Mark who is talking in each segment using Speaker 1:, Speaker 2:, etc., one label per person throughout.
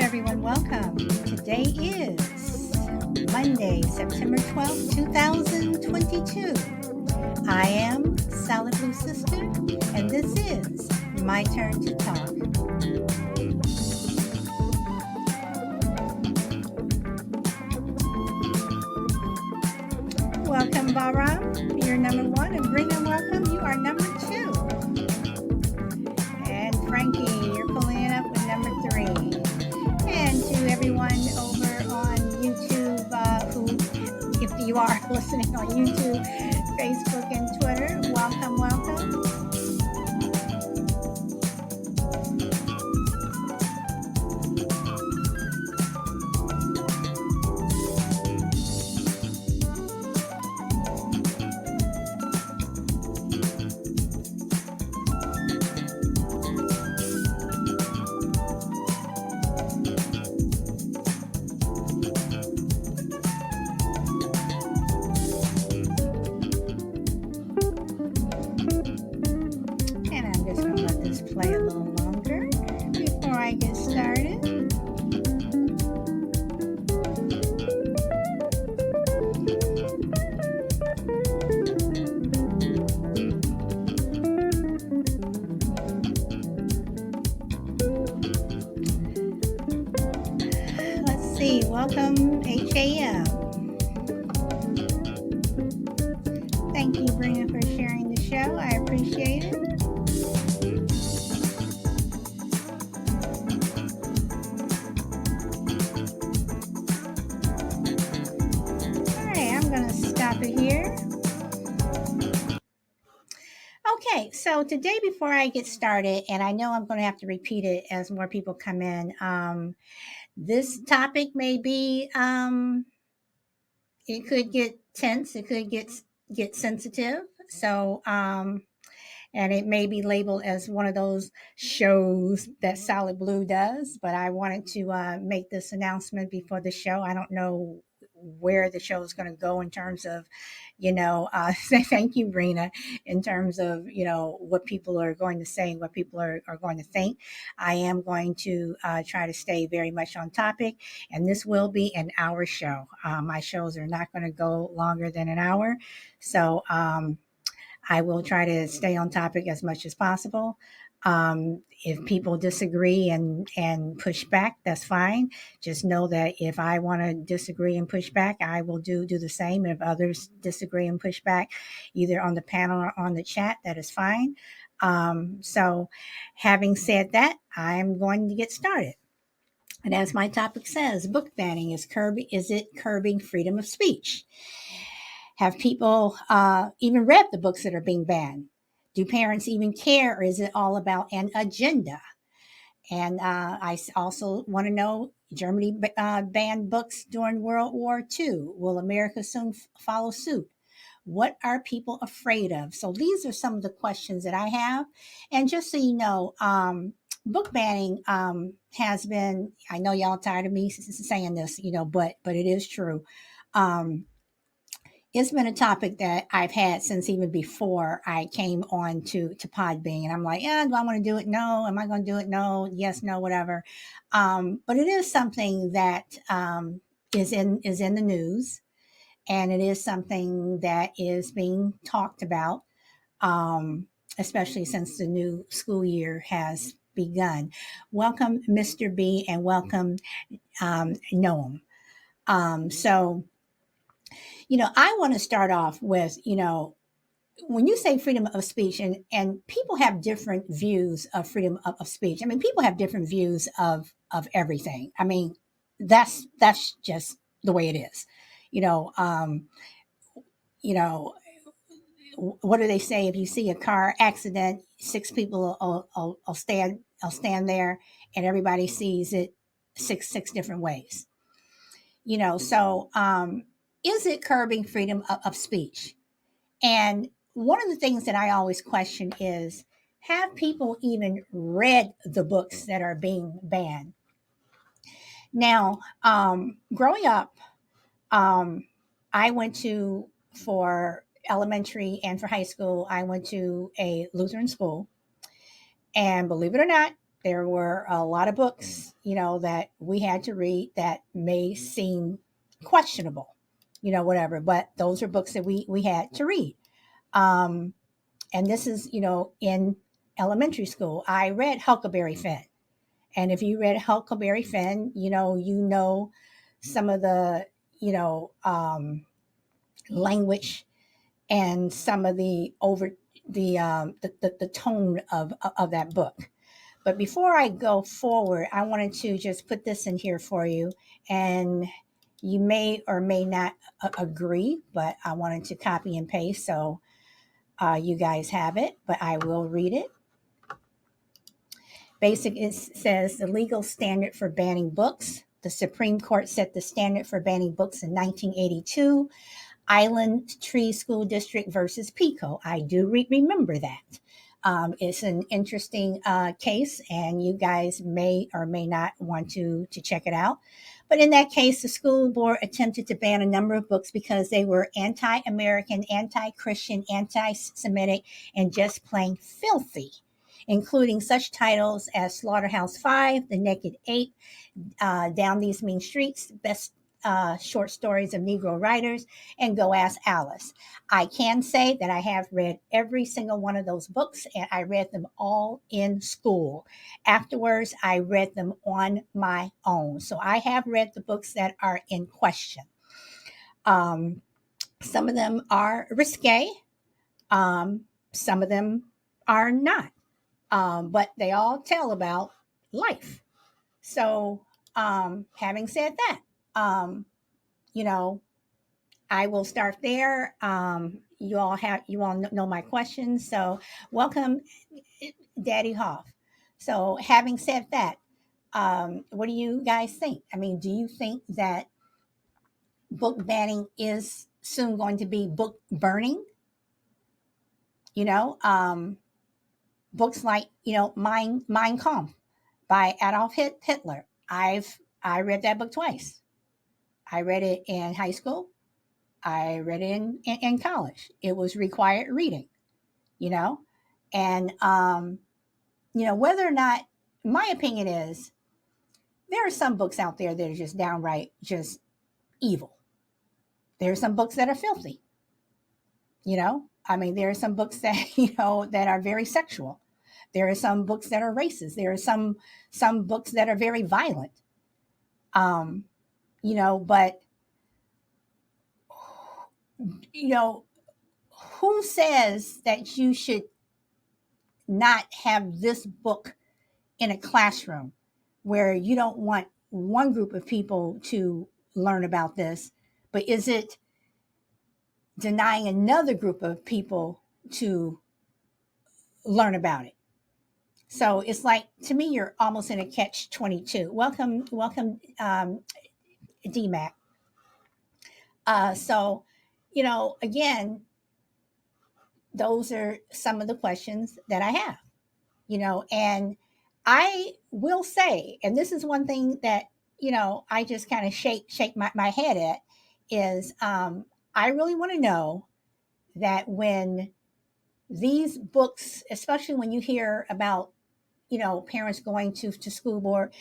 Speaker 1: everyone. Welcome. Today is Monday, September 12th, 2022. I am Solid Blue Sister, and this is My Turn to Talk. Welcome, Bahram. You're number one. And Brina, welcome. You are number two. And Frankie, you're pulling it up with number three. And to everyone over on YouTube, who, if you are listening on YouTube, Facebook, and Twitter, welcome. And I'm just going to let this play a little longer before I get started. Let's see. Welcome, HAM. Thank you, Brina, for sharing the show. I appreciate it. All right, I'm going to stop it here. Okay, so today, before I get started, and I know I'm going to have to repeat it as more people come in, this topic may be, it could get tense, it could get sensitive. So, and it may be labeled as one of those shows that Solid Blue does, but I wanted to make this announcement before the show. I don't know where the show is going to go in terms of, thank you, Brina, in terms of, what people are going to say, what people are going to think. I am going to try to stay very much on topic, and this will be an hour show. My shows are not going to go longer than an hour. So, I will try to stay on topic as much as possible. If people disagree and push back, that's fine. Just know that if I want to disagree and push back, I will do the same. If others disagree and push back, either on the panel or on the chat, that is fine. So, having said that, I'm going to get started. And as my topic says, book banning is it curbing freedom of speech? Have people even read the books that are being banned? Do parents even care, or is it all about an agenda? And I also want to know, Germany banned books during World War II. Will America soon follow suit? What are people afraid of? So these are some of the questions that I have. And just so you know, book banning has been, I know y'all tired of me saying this, but it is true. It's been a topic that I've had since even before I came on to Podbean. And I'm like, yeah, do I want to do it? No. Am I going to do it? No. Yes, no, whatever. But it is something that is in the news, and it is something that is being talked about, especially since the new school year has begun. Welcome, Mr. B, and welcome, Noam. So, I want to start off with, when you say freedom of speech, and people have different views of freedom of speech. I mean, people have different views of everything. I mean, that's just the way it is. You know, um, you know, what do they say? If you see a car accident, six people will stand there, and everybody sees it six different ways. So is it curbing freedom of speech? And one of the things that I always question is, have people even read the books that are being banned? Now, growing up, um, I went for elementary and for high school, I went to a Lutheran school. And believe it or not, There were a lot of books, that we had to read that may seem questionable, whatever, but those are books that we had to read. Um, and this is, in elementary school, I read Huckleberry Finn. And if you read Huckleberry Finn, some of the, language and some of the the tone of that book. But before I go forward, I wanted to just put this in here for you. And you may or may not agree, but I wanted to copy and paste so you guys have it, but I will read it. Basic, it says the legal standard for banning books. The Supreme Court set the standard for banning books in 1982. Island Tree School District versus Pico. I do remember that. It's an interesting case, and you guys may or may not want to check it out. But in that case, the school board attempted to ban a number of books because they were anti-American, anti-Christian, anti-Semitic, and just plain filthy, including such titles as Slaughterhouse-Five, The Naked Ape, Down These Mean Streets, Best short stories of Negro writers, and Go Ask Alice. I can say that I have read every single one of those books, and I read them all in school. Afterwards, I read them on my own. So I have read the books that are in question. Um, some of them are risque, some of them are not, but they all tell about life. So, having said that, you know, I will start there. You all know my questions. So welcome, Daddy Hoff. So having said that, what do you guys think? I mean, do you think that book banning is soon going to be book burning? You know, books like Mein Kampf by Adolf Hitler. I read that book twice. I read it in high school. I read it in college. It was required reading, you know, and whether or not, my opinion is there are some books out there that are just downright just evil. There are some books that are filthy, I mean, there are some books that that are very sexual. There are some books that are racist. There are some books that are very violent. Um, but you know, who says that you should not have this book in a classroom where you don't want one group of people to learn about this, but is it denying another group of people to learn about it? So it's like, to me, you're almost in a catch 22. Welcome, DMAC. So, again, those are some of the questions that I have. And I will say, and this is one thing that I just kind of shake my head at, is I really want to know that when these books, especially when you hear about parents going to school board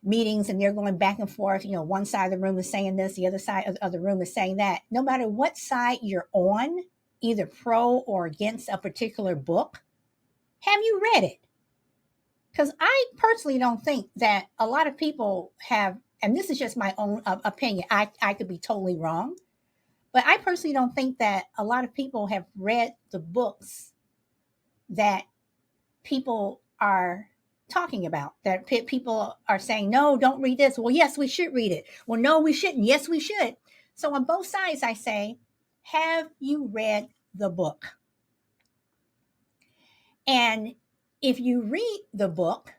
Speaker 1: meetings and they're going back and forth, one side of the room is saying this, the other side of the room is saying that. No matter what side you're on, either pro or against a particular book, have you read it? Because I personally don't think that a lot of people have, and this is just my own opinion, I could be totally wrong, but I personally don't think that a lot of people have read the books that people are talking about, that people are saying, no, don't read this. Well, yes, we should read it. Well, no, we shouldn't. Yes, we should. So on both sides, I say, have you read the book? And if you read the book,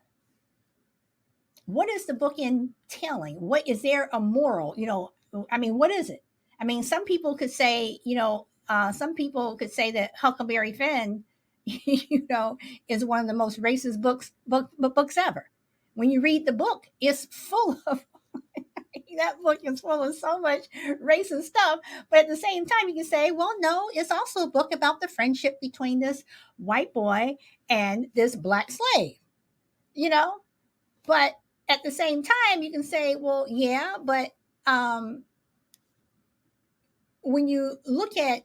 Speaker 1: what is the book entailing? What is there a moral? I mean, what is it? I mean, some people could say, that Huckleberry Finn, is one of the most racist books ever. When you read the book, it's full of that book is full of so much racist stuff. But at the same time, you can say, well, no, it's also a book about the friendship between this white boy and this black slave. you know. But at the same time, you can say, well, yeah, but um, when you look at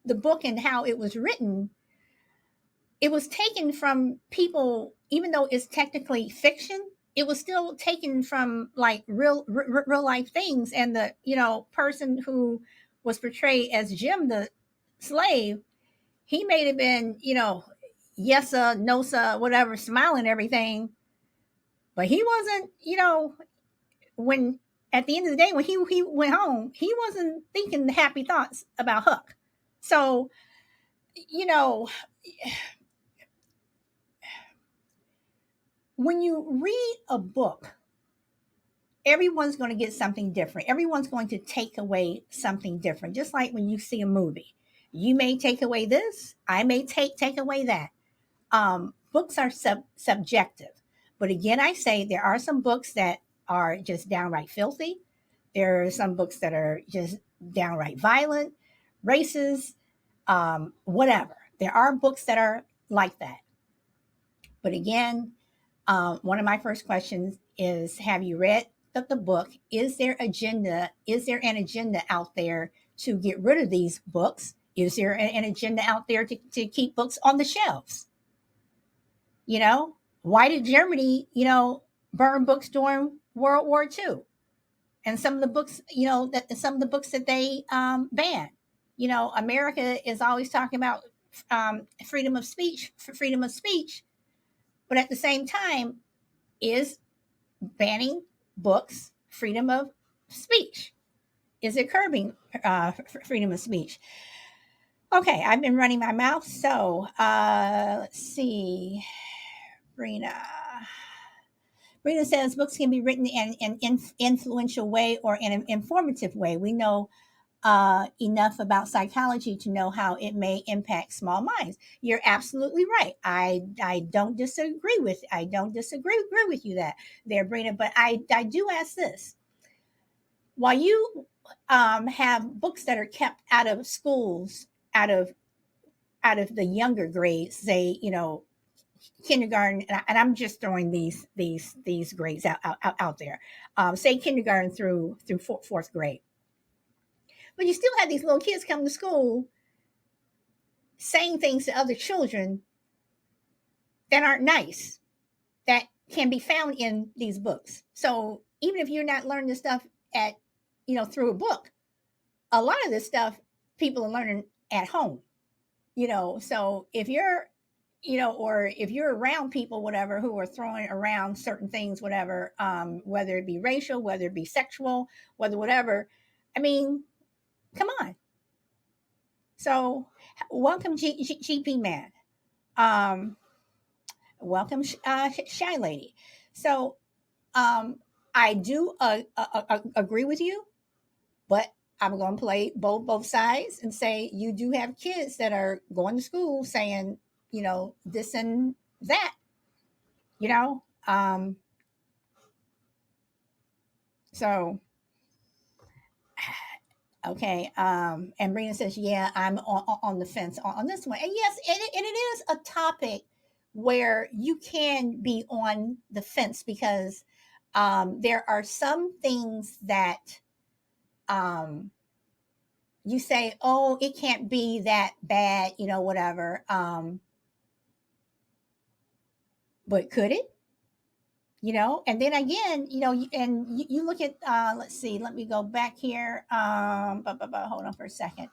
Speaker 1: the book and how it was written, it was taken from people, even though it's technically fiction, it was still taken from like real life things. And the, person who was portrayed as Jim, the slave, he may have been, yes, sir, no, sir, whatever, smiling everything. But he wasn't, when at the end of the day, when he went home, he wasn't thinking happy thoughts about Huck. So, you know, when you read a book, everyone's going to get something different. Everyone's going to take away something different. Just like when you see a movie, you may take away this, I may take away that. Books are subjective, but again, I say there are some books that are just downright filthy. There are some books that are just downright violent, racist, whatever. There are books that are like that. But again, one of my first questions is: have you read the book? Is there agenda? Is there an agenda out there to get rid of these books? Is there an agenda out there to keep books on the shelves? Why did Germany, burn books during World War II? And some of the books, that they banned. America is always talking about freedom of speech, but at the same time, is banning books freedom of speech? Is it curbing freedom of speech? Okay, I've been running my mouth, so let's see. Brina. Brina says books can be written in an influential way or in an informative way. We know enough about psychology to know how it may impact small minds. You're absolutely right. I don't disagree with agree with you that there, Brina. But I do ask this: while you have books that are kept out of schools, out of the younger grades, say kindergarten, and I'm just throwing these grades out there. Say kindergarten through fourth grade, but you still have these little kids come to school saying things to other children that aren't nice, that can be found in these books. So even if you're not learning this stuff at through a book, a lot of this stuff people are learning at home. So if you're or if you're around people, whatever, who are throwing around certain things, whatever, whether it be racial, whether it be sexual, whether whatever, I mean, come on. So, welcome, GP Man. Um, Welcome, Shy Lady. So, I do agree with you, but I'm going to play both sides and say you do have kids that are going to school saying, this and that, you know. So okay. And Brina says, yeah, I'm on the fence on this one. And yes, and it is a topic where you can be on the fence because there are some things that um, you say, oh, it can't be that bad, whatever. But could it? And then again, and you look at let's see, let me go back here, hold on for a second.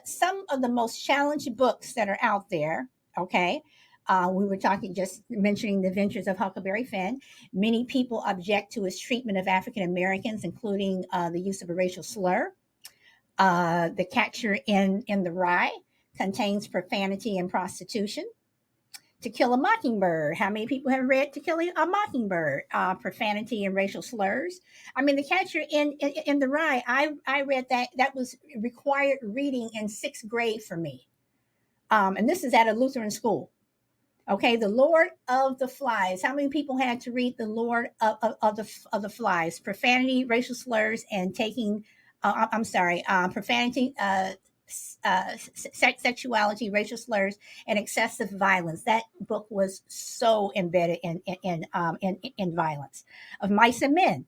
Speaker 1: Some of the most challenging books that are out there, okay, we were talking, just mentioning the Adventures of Huckleberry Finn. Many people object to his treatment of African Americans, including the use of a racial slur. The Catcher in the Rye contains profanity and prostitution. To Kill a Mockingbird. How many people have read To Kill a Mockingbird? Profanity and racial slurs. I mean, The Catcher in the Rye. I read that. That was required reading in sixth grade for me. And this is at a Lutheran school. Okay, The Lord of the Flies. How many people had to read The Lord of the Flies? Profanity, racial slurs, and taking. I'm sorry. Profanity, Sexuality, Racial Slurs, and Excessive Violence. That book was so embedded in violence. Of Mice and Men,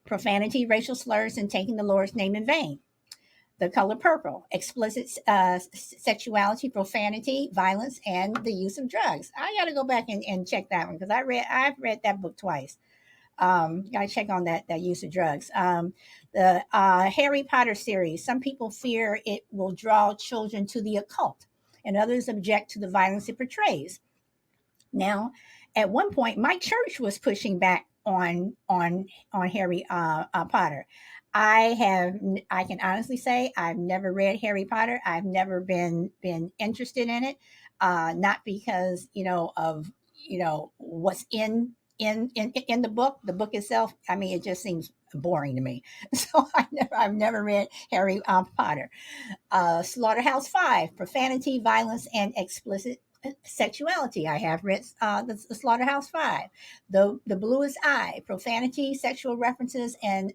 Speaker 1: Profanity, Racial Slurs, and Taking the Lord's Name in Vain. The Color Purple, explicit sexuality, profanity, violence, and the use of drugs. I got to go back and check that one because I've read that book twice. Got to check on that use of drugs. The Harry Potter series. Some people fear it will draw children to the occult, and others object to the violence it portrays. Now, at one point, my church was pushing back on Harry Potter. I can honestly say I've never read Harry Potter. I've never been interested in it, not because of what's in the book. The book itself, I mean, it just seems boring to me. So I've never read Harry Potter. Slaughterhouse-Five, profanity, violence, and explicit sexuality. I have read the Slaughterhouse-Five. The Bluest Eye, profanity, sexual references, and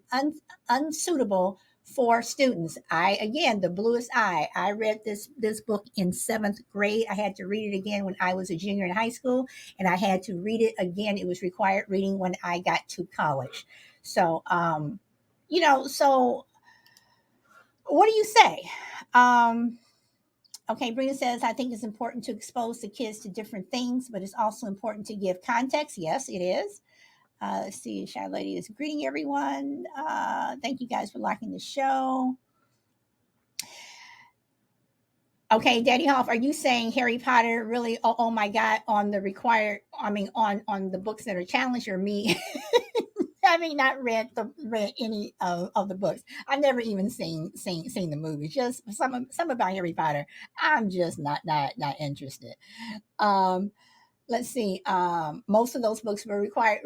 Speaker 1: unsuitable for students. The Bluest Eye. I read this book in seventh grade. I had to read it again when I was a junior in high school, and I had to read it again. It was required reading when I got to college. So, so what do you say? Okay, Brina says, I think it's important to expose the kids to different things, but it's also important to give context. Yes, it is. Let's see, Shy Lady is greeting everyone. Thank you guys for liking the show. Okay, Daddy Hoff, are you saying Harry Potter really? Oh my God, on the required? I mean, on the books that are challenged, or me having not read any of the books. I've never even seen the movies. Just some about Harry Potter. I'm just not interested. Um, let's see. Most of those books were required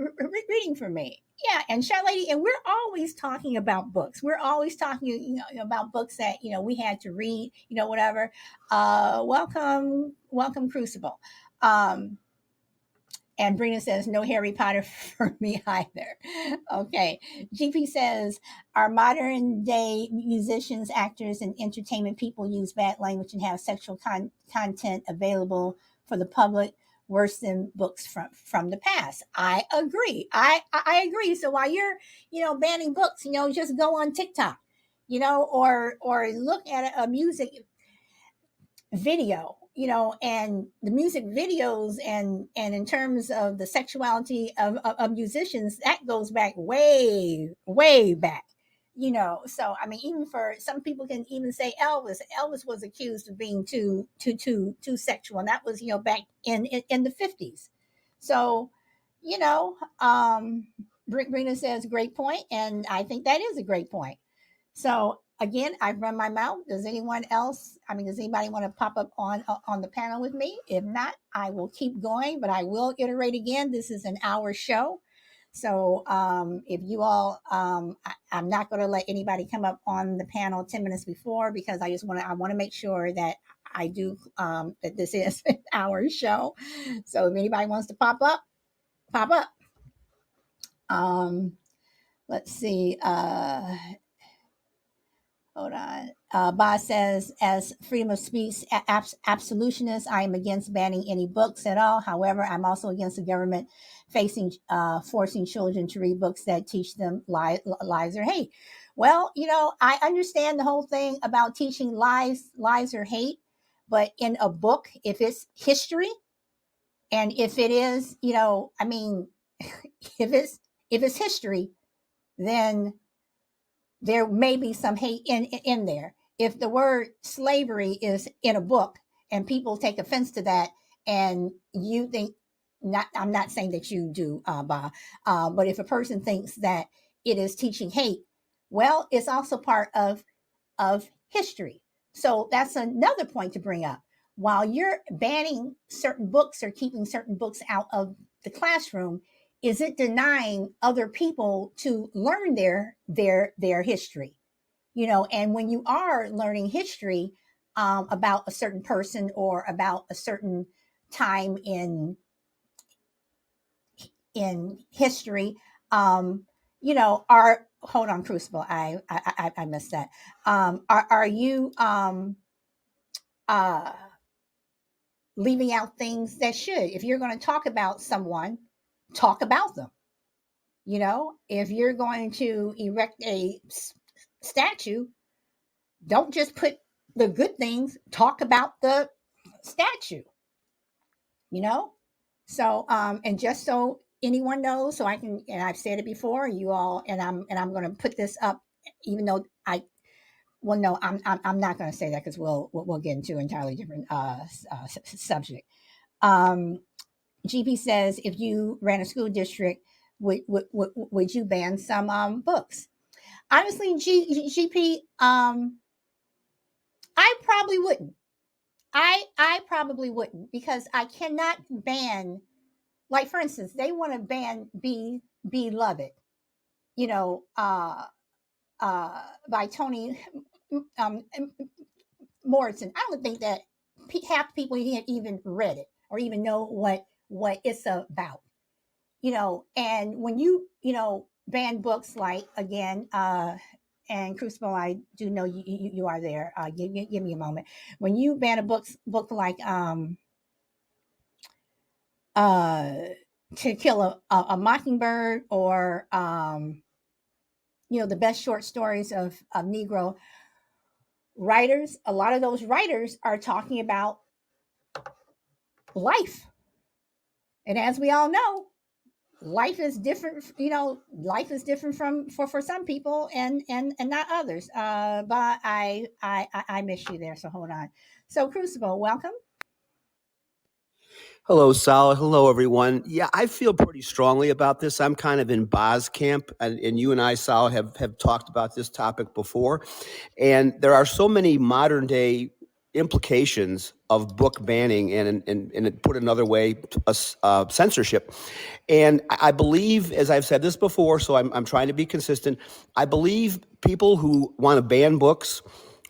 Speaker 1: reading for me. Yeah, and Shy Lady, and we're always talking about books. We're always talking, about books that we had to read, whatever. Welcome, Crucible. Um, and Brina says, no Harry Potter for me either. Okay. GP says, our modern day musicians, actors, and entertainment people use bad language and have sexual content available for the public worse than books from the past. I agree. I agree. So while you're, banning books, just go on TikTok, or look at a music video, and the music videos, and in terms of the sexuality of musicians, that goes back way back. So I mean, even for some people can even say Elvis was accused of being too sexual, and that was back in the 50s. So Brina says great point, and I think that is a great point. So again, I've run my mouth. Does anyone else? I mean, does anybody want to pop up on the panel with me? If not, I will keep going, but I will iterate again. This is an hour show. So if you all, I'm not going to let anybody come up on the panel 10 minutes before, because I want to make sure that I do, that this is an hour show. So if anybody wants to pop up, pop up. Let's see. Hold on. Boz says, as freedom of speech absolutionist, I am against banning any books at all. However, I'm also against the government forcing children to read books that teach them lies or hate. Well, I understand the whole thing about teaching lies or hate, but in a book, if it's history, and if it is, I mean, if it's history, then there may be some hate in there. If the word slavery is in a book and people take offense to that, and you think, not, I'm not saying that you do, Bob, but if a person thinks that it is teaching hate, well, it's also part of history. So that's another point to bring up. While you're banning certain books or keeping certain books out of the classroom, is it denying other people to learn their history? And when you are learning history, about a certain person or about a certain time in history, are hold on, Crucible, I missed that. Are you uh, leaving out things that should. If you're going to talk about someone, talk about them. You know, if you're going to erect a statue, don't just put the good things, talk about the statue, you know? So, and just so anyone knows, so I can, and I've said it before, you all, and I'm going to put this up, even though well, no, I'm not going to say that because we'll get into an entirely different subject. GP says, if you ran a school district, would you ban some books? Honestly, GP, I probably wouldn't. I probably wouldn't because I cannot ban. Like for instance, they want to ban Be Beloved, you know, by Toni um, Morrison. I don't think that half the people even read it or even know what it's about. You know, and when you ban books like again, and Crucible, I do know you are there. Give me a moment. When you ban a book like uh To Kill a Mockingbird, or the best short stories of Negro writers, a lot of those writers are talking about life. And as we all know, life is different. Life is different from for some people and not others. But I miss you there, so hold on. So Crucible, welcome.
Speaker 2: Hello, Sal. Hello, everyone. Yeah, I feel pretty strongly about this. I'm kind of in Boz camp, and you and I, Sal, have talked about this topic before. And there are so many modern day implications of book banning and put another way, censorship. And I believe, as I've said this before, so I'm trying to be consistent. I believe people who want to ban books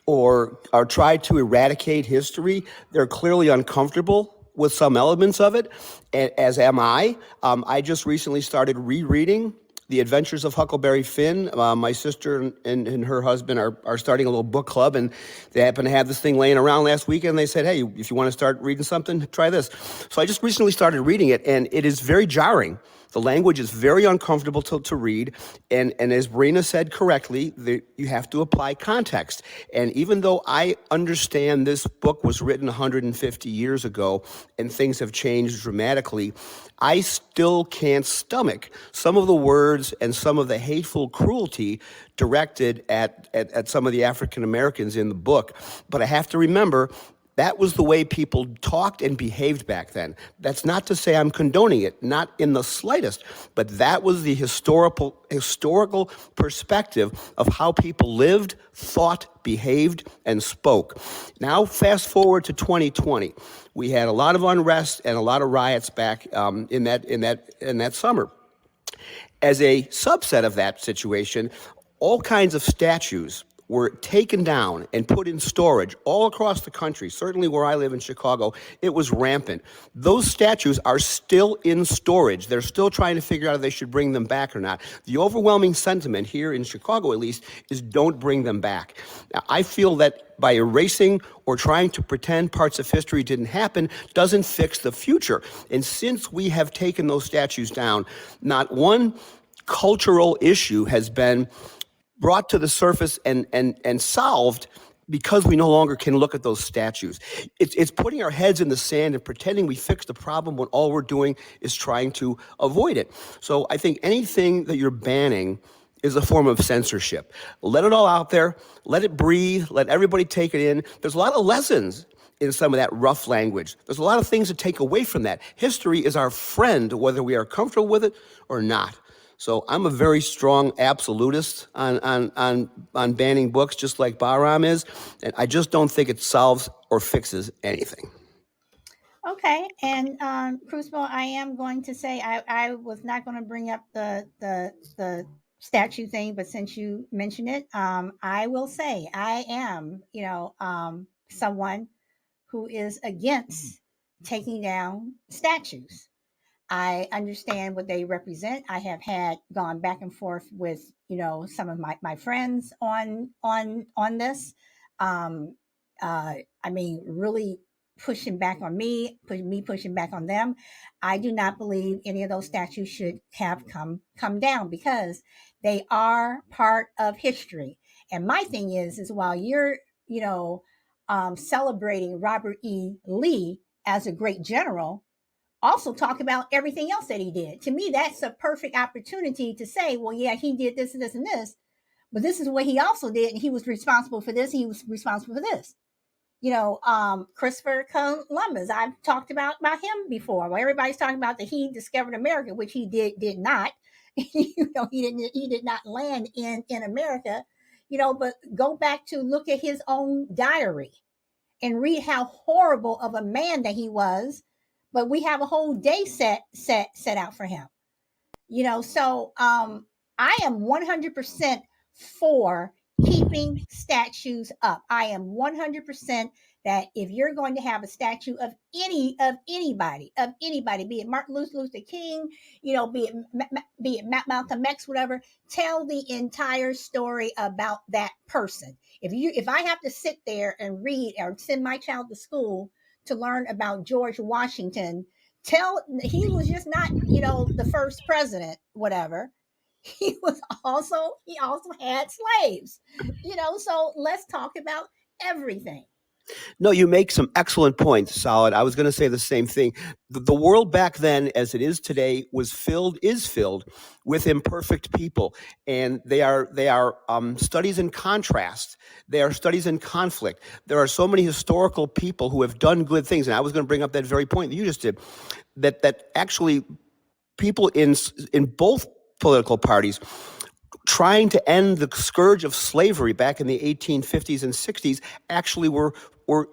Speaker 2: or try to eradicate history, they're clearly uncomfortable with some elements of it, as am I. I just recently started rereading The Adventures of Huckleberry Finn. My sister and her husband are starting a little book club, and they happen to have this thing laying around last weekend. And they said, hey, if you want to start reading something, try this. So I just recently started reading it, and it is very jarring. The language is very uncomfortable to read, and as Brina said correctly, you have to apply context. And even though I understand this book was written 150 years ago and things have changed dramatically, I still can't stomach some of the words and some of the hateful cruelty directed at some of the African Americans in the book. But I have to remember, that was the way people talked and behaved back then. That's not to say I'm condoning it, not in the slightest, but that was the historical perspective of how people lived, thought, behaved, and spoke. Now, fast forward to 2020. We had a lot of unrest and a lot of riots back in that summer. As a subset of that situation, all kinds of statues were taken down and put in storage all across the country. Certainly where I live in Chicago, it was rampant. Those statues are still in storage. They're still trying to figure out if they should bring them back or not. The overwhelming sentiment here in Chicago, at least, is don't bring them back. Now, I feel that by erasing or trying to pretend parts of history didn't happen doesn't fix the future. And since we have taken those statues down, not one cultural issue has been brought to the surface and solved because we no longer can look at those statues. It's putting our heads in the sand and pretending we fixed the problem when all we're doing is trying to avoid it. So I think anything that you're banning is a form of censorship. Let it all out there. Let it breathe. Let everybody take it in. There's a lot of lessons in some of that rough language. There's a lot of things to take away from that. History is our friend, whether we are comfortable with it or not. So I'm a very strong absolutist on banning books, just like Bahram is, and I just don't think it solves or fixes anything.
Speaker 1: Okay, and Crucible, I am going to say I was not going to bring up the statue thing, but since you mentioned it, I will say I am, someone who is against taking down statues. I understand what they represent. I have had gone back and forth with some of my friends on this. Um, I mean, really pushing back on me pushing back on them. I do not believe any of those statues should have come down because they are part of history. And my thing is while you're, you know, celebrating Robert E. Lee as a great general, also talk about everything else that he did. To me, that's a perfect opportunity to say, well, yeah, he did this and this and this, but this is what he also did, and he was responsible for this. He was responsible for this. Christopher Columbus. I've talked about him before. Well, everybody's talking about that he discovered America, which he did not. He did not land in America. But go back to look at his own diary and read how horrible of a man that he was. But we have a whole day set out for him. I am 100% for keeping statues up. I am 100% that if you're going to have a statue of anybody, be it Martin Luther King, be it Malcolm X, whatever, tell the entire story about that person. If I have to sit there and read or send my child to school to learn about George Washington, he was just not, the first president, whatever. He also had slaves, so let's talk about everything.
Speaker 2: No, you make some excellent points, Solid. I was going to say the same thing. The world back then, as it is today, is filled with imperfect people, and they are studies in contrast. They are studies in conflict. There are so many historical people who have done good things, and I was going to bring up that very point that you just did. That actually people in both political parties trying to end the scourge of slavery back in the 1850s and 60s actually were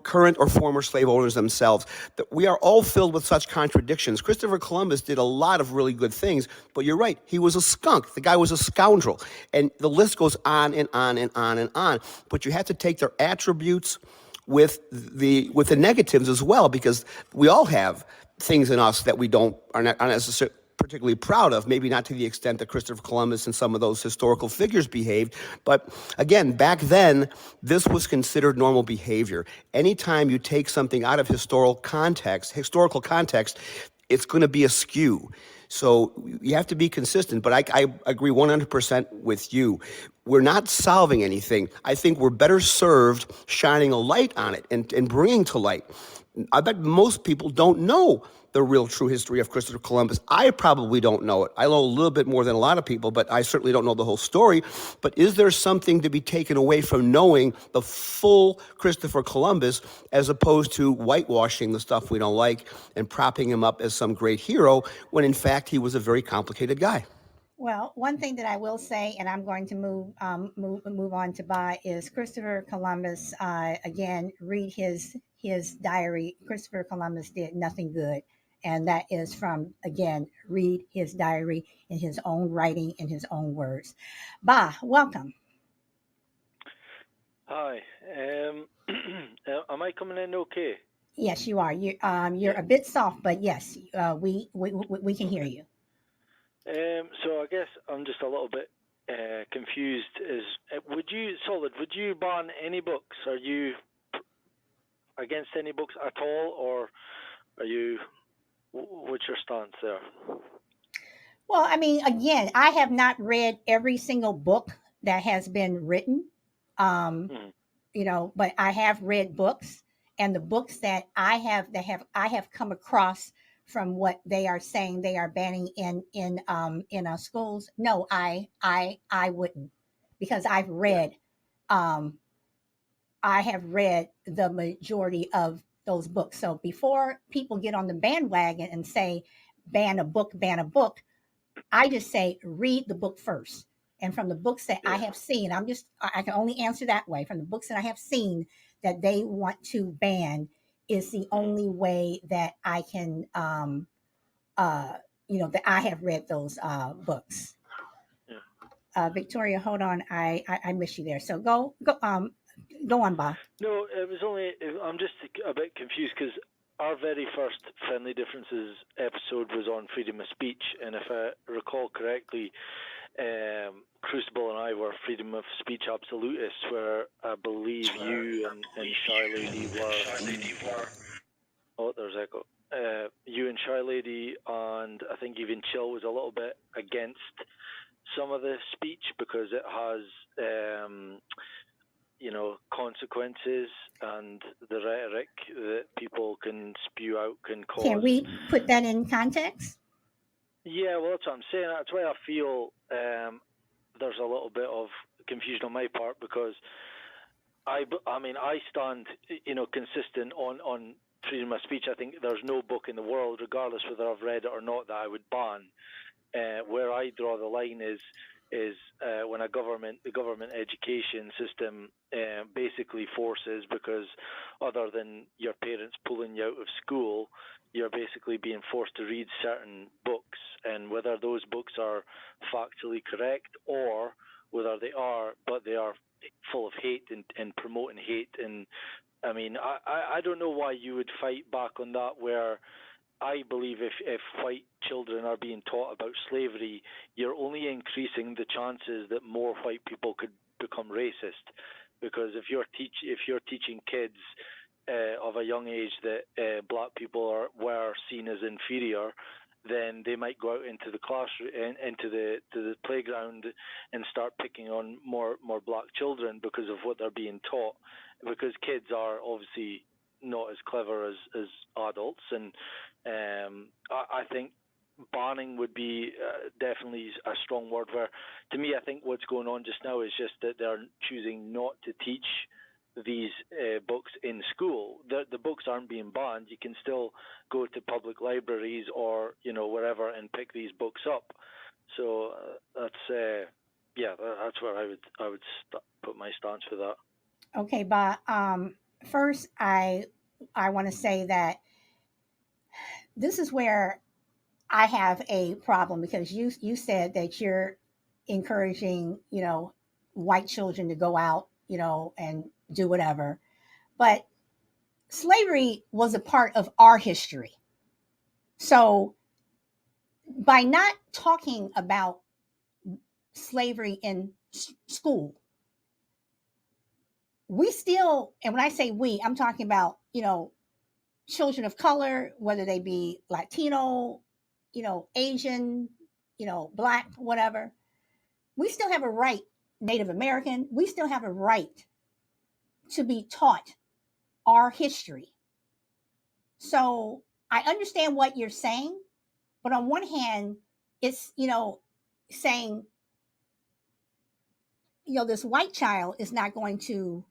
Speaker 2: current or former slave owners themselves. That we are all filled with such contradictions. Christopher Columbus did a lot of really good things, but you're right, he was a skunk. The guy was a scoundrel. And the list goes on and on and on and on. But you have to take their attributes with the negatives as well, because we all have things in us that we aren't necessarily particularly proud of, maybe not to the extent that Christopher Columbus and some of those historical figures behaved. But again, back then, this was considered normal behavior. Anytime you take something out of historical context, it's going to be askew. So you have to be consistent. But I agree 100% with you. We're not solving anything. I think we're better served shining a light on it and bringing to light. I bet most people don't know the real true history of Christopher Columbus. I probably don't know it. I know a little bit more than a lot of people, but I certainly don't know the whole story. But is there something to be taken away from knowing the full Christopher Columbus as opposed to whitewashing the stuff we don't like and propping him up as some great hero when in fact he was a very complicated guy?
Speaker 1: Well, one thing that I will say, and I'm going to move on to buy, is Christopher Columbus. Again, read his diary. Christopher Columbus did nothing good, and that is from, again, read his diary in his own writing, in his own words. Ba, welcome.
Speaker 3: Hi. Am I coming in okay?
Speaker 1: Yes, you are. You're
Speaker 3: Yeah.
Speaker 1: a bit soft, but yes, we can hear
Speaker 3: Okay.
Speaker 1: you.
Speaker 3: So I guess I'm just a little bit confused. Would you ban any books? Are you against any books at all, or are you? What's your stance there?
Speaker 1: Well, I mean, again, I have not read every single book that has been written. Um,
Speaker 3: Hmm.
Speaker 1: but I have read books, and the books that I have come across from what they are saying they are banning in our schools. No, I wouldn't, because
Speaker 3: Yeah.
Speaker 1: um I have read the majority of those books. So before people get on the bandwagon and say ban a book, I just say read the book first. And from the books that I
Speaker 3: Yeah.
Speaker 1: have seen, I can only answer that way. From the books that I have seen that they want to ban is the
Speaker 3: Hmm.
Speaker 1: only way that I can, uh, that I have read those books.
Speaker 3: Yeah.
Speaker 1: Victoria, hold on, I miss you there. So go on, Ba.
Speaker 3: No, it was only. I'm just a bit confused because our very first Friendly Differences episode was on freedom of speech, and if I recall correctly, Crucible and I were freedom of speech absolutists, where I believe you and Shy Lady were. Oh, there's echo. You and Shy Lady, and I think even Chill was a little bit against some of the speech because it has, consequences, and the rhetoric that people can spew out can cause.
Speaker 1: Can we put that in context?
Speaker 3: Yeah, well, that's what I'm saying. That's why I feel there's a little bit of confusion on my part, because I stand, consistent on freedom of speech. I think there's no book in the world, regardless whether I've read it or not, that I would ban. Where I draw the line is when the government education system basically forces, because other than your parents pulling you out of school, you're basically being forced to read certain books, and whether those books are factually correct or whether they are, but they are full of hate and promoting hate. And I mean, I don't know why you would fight back on that, where I believe if white children are being taught about slavery, you're only increasing the chances that more white people could become racist. Because if you're teaching kids of a young age that black people were seen as inferior, then they might go out into the classroom, into the playground, and start picking on more black children because of what they're being taught. Because kids are obviously not as clever as adults, and I think banning would be definitely a strong word. Where, to me, I think what's going on just now is just that they're choosing not to teach these books in school. The books aren't being banned. You can still go to public libraries or wherever and pick these books up. So that's where I would put my stance for that.
Speaker 1: Okay, Bob. First, I want to say that this is where I have a problem, because you said that you're encouraging white children to go out and do whatever, but slavery was a part of our history. So by not talking about slavery in school, we still, and when I say we, I'm talking about children of color, whether they be Latino, Asian, black, whatever. We still have a right, Native American, we still have a right to be taught our history. So I understand what you're saying, but on one hand, it's, saying, this white child is not going to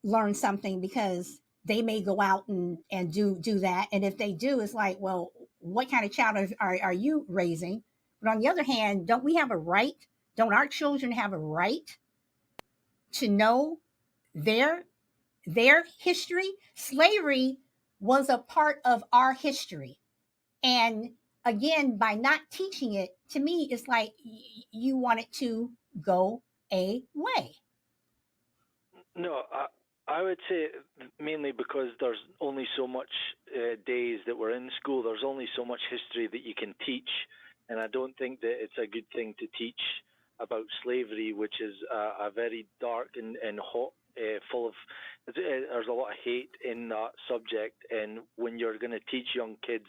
Speaker 1: learn something because they may go out and do that. And if they do, it's like, well, what kind of child are you raising? But on the other hand, don't we have a right? Don't our children have a right to know their history? Slavery was a part of our history. And again, by not teaching it, to me, it's like you want it to go away.
Speaker 3: No, I would say mainly because there's only so much days that we're in school. There's only so much history that you can teach, and I don't think that it's a good thing to teach about slavery, which is a very dark and hot, full of. There's a lot of hate in that subject, and when you're going to teach young kids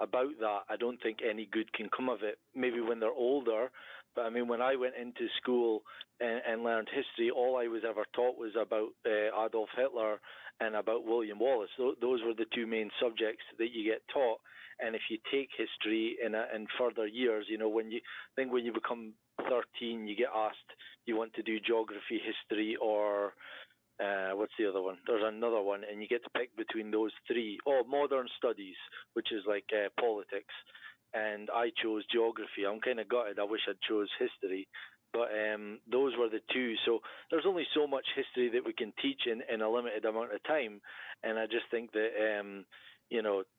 Speaker 3: about that, I don't think any good can come of it. Maybe when they're older, but I mean, when I went into school and learned history, all I was ever taught was about Adolf Hitler and about William Wallace. Those were the two main subjects that you get taught. And if you take history in further years, when you become 13, you get asked you want to do geography, history, or what's the other one? There's another one, and you get to pick between those three. Oh, modern studies, which is like politics. And I chose geography. I'm kind of gutted. I wish I'd chose history. But those were the two. So there's only so much history that we can teach in a limited amount of time. And I just think that,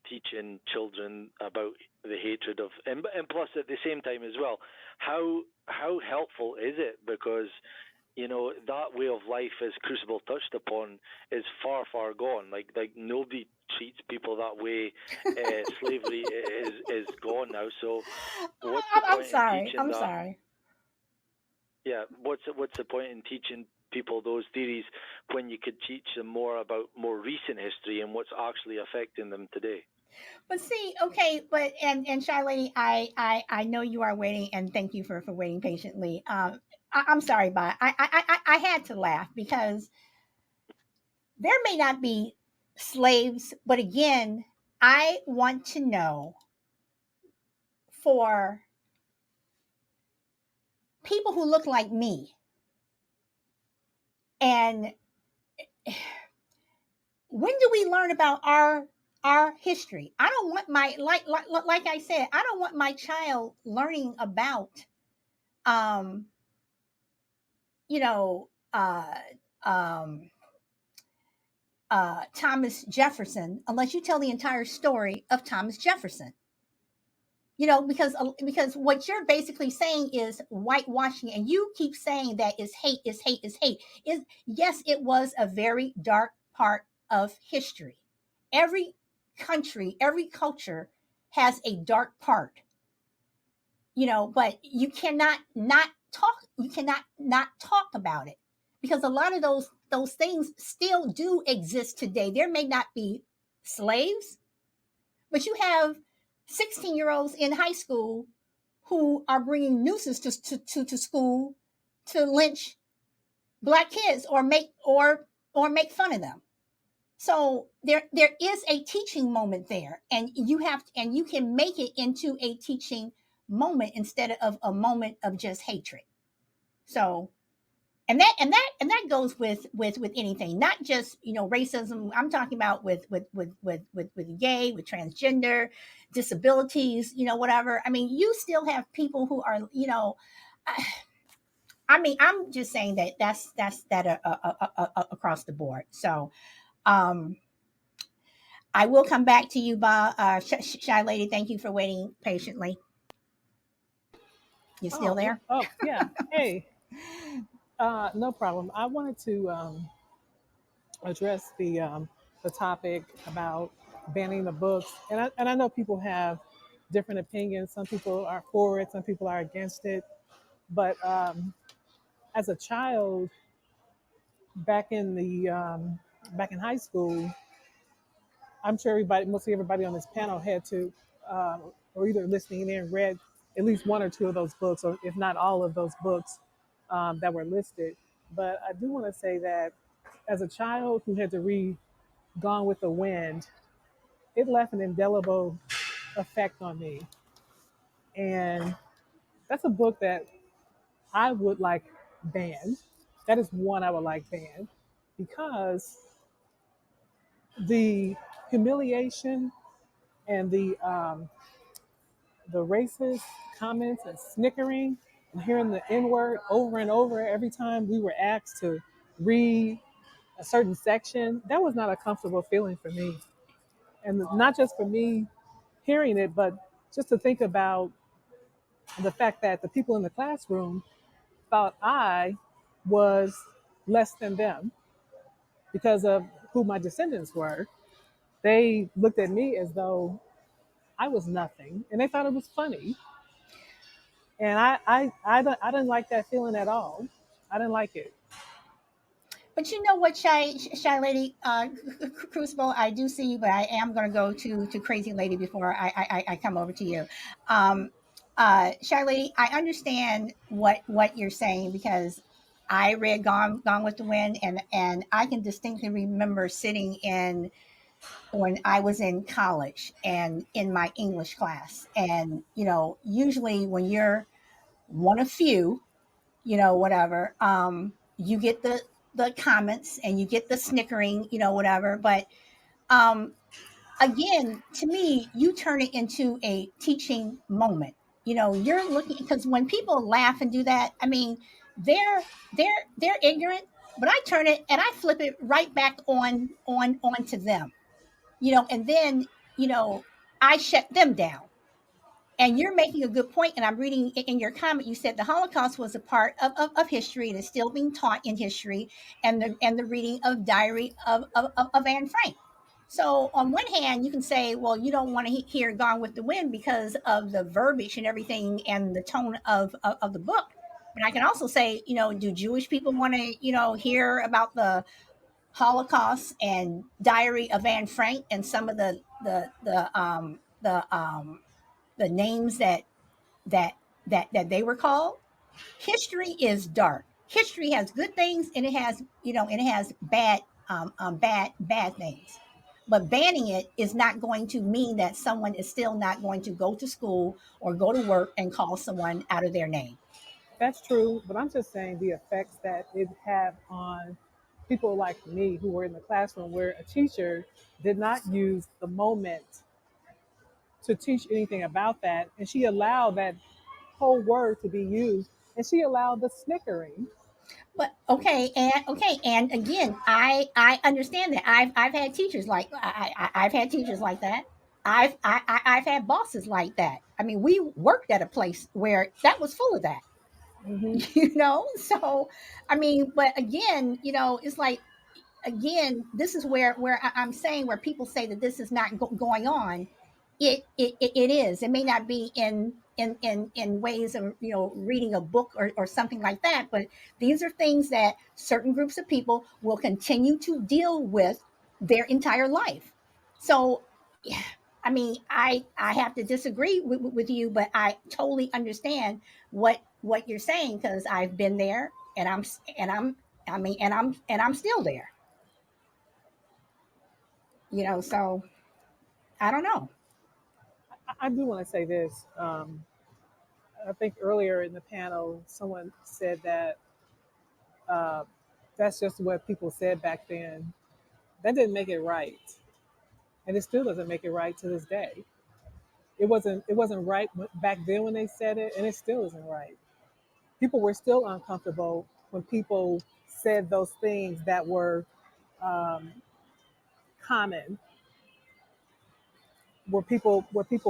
Speaker 3: teaching children about the hatred of, and plus at the same time as well, how helpful is it? Because that way of life, as Crucible touched upon, is far, far gone. Like nobody treats people that way. Slavery is gone now. So what's the point in teaching that?
Speaker 1: I'm sorry.
Speaker 3: Yeah, what's the point in teaching people those theories when you could teach them more about more recent history and what's actually affecting them today?
Speaker 1: But see, okay, but and Shy Lady, I know you are waiting, and thank you for waiting patiently. I'm sorry, but I had to laugh because there may not be slaves, but again, I want to know for people who look like me, and when do we learn about our history? I don't want my like I said, I don't want my child learning about um you know um Thomas Jefferson unless you tell the entire story of Thomas Jefferson. Because what you're basically saying is whitewashing, and you keep saying that is hate, is hate, is hate. Is Yes, it was a very dark part of history. Every country, every culture has a dark part, but you cannot not talk about it, because a lot of those things still do exist today. There may not be slaves, but you have 16-year-olds in high school who are bringing nooses to school to lynch black kids or make fun of them. So there is a teaching moment there, and you can make it into a teaching moment instead of a moment of just hatred. So and that goes with anything, not just racism. I'm talking about with gay, with transgender, disabilities, whatever. I mean, you still have people who are, I mean, I'm just saying that across the board. So um I will come back to you, Bob. Shy Lady, thank you for waiting patiently. You still there?
Speaker 4: Oh, yeah. Hey, no problem. I wanted to address the topic about banning the books, and I know people have different opinions. Some people are for it, some people are against it. But as a child, back in the back in high school, I'm sure mostly everybody on this panel had to, or either listening in, read at least one or two of those books, or if not all of those books that were listed. But I do want to say that as a child who had to read Gone with the Wind, it left an indelible effect on me. And that's a book that I would like banned. That is one I would like banned because the humiliation and the racist comments and snickering and hearing the N word over and over every time we were asked to read a certain section, that was not a comfortable feeling for me. And not just for me hearing it, but just to think about the fact that the people in the classroom thought I was less than them because of who my descendants were. They looked at me as though I was nothing, and they thought it was funny. And I didn't like that feeling at all. I didn't like it.
Speaker 1: But you know what, Shy Lady, Crucible, I do see you, but I am going to go to Crazy Lady before I come over to you. Um, Shy Lady, I understand what you're saying, because I read Gone with the Wind, and I can distinctly remember sitting in when I was in college and in my English class, and usually when you're one of few, whatever. You get the comments and you get the snickering, whatever. But um, again, to me, you turn it into a teaching moment. You're looking, because when people laugh and do that, I mean, they're ignorant, but I turn it and I flip it right back onto them, and then you know I shut them down. And you're making a good point, and I'm reading in your comment. You said the Holocaust was a part of history and is still being taught in history, and the reading of Diary of Anne Frank. So on one hand, you can say, well, you don't want to hear Gone with the Wind because of the verbiage and everything and the tone of the book. But I can also say, do Jewish people want to, hear about the Holocaust and Diary of Anne Frank and some of the names that that they were called? History is dark. History has good things and it has bad things. But banning it is not going to mean that someone is still not going to go to school or go to work and call someone out of their name.
Speaker 4: That's true, but I'm just saying the effects that it had on people like me who were in the classroom where a teacher did not use the moment to teach anything about that. And she allowed that whole word to be used and she allowed the snickering.
Speaker 1: But and again, I understand that. I've had teachers like I've had teachers like that. I've had bosses like that. I mean, we worked at a place where that was full of that.
Speaker 4: Hmm.
Speaker 1: So I mean, but again, it's like, again, this is where I'm saying, where people say that this is not going on. It is. It may not be in ways of, reading a book or something like that, but these are things that certain groups of people will continue to deal with their entire life. So yeah, I mean, I have to disagree with you, but I totally understand what you're saying, because I've been there, and I'm I mean, and I'm still there. So I don't know.
Speaker 4: I do want to say this. I think earlier in the panel, someone said that uh, that's just what people said back then. That didn't make it right, and it still doesn't make it right to this day. It wasn't right back then when they said it, and it still isn't right. People were still uncomfortable when people said those things that were um, common, where people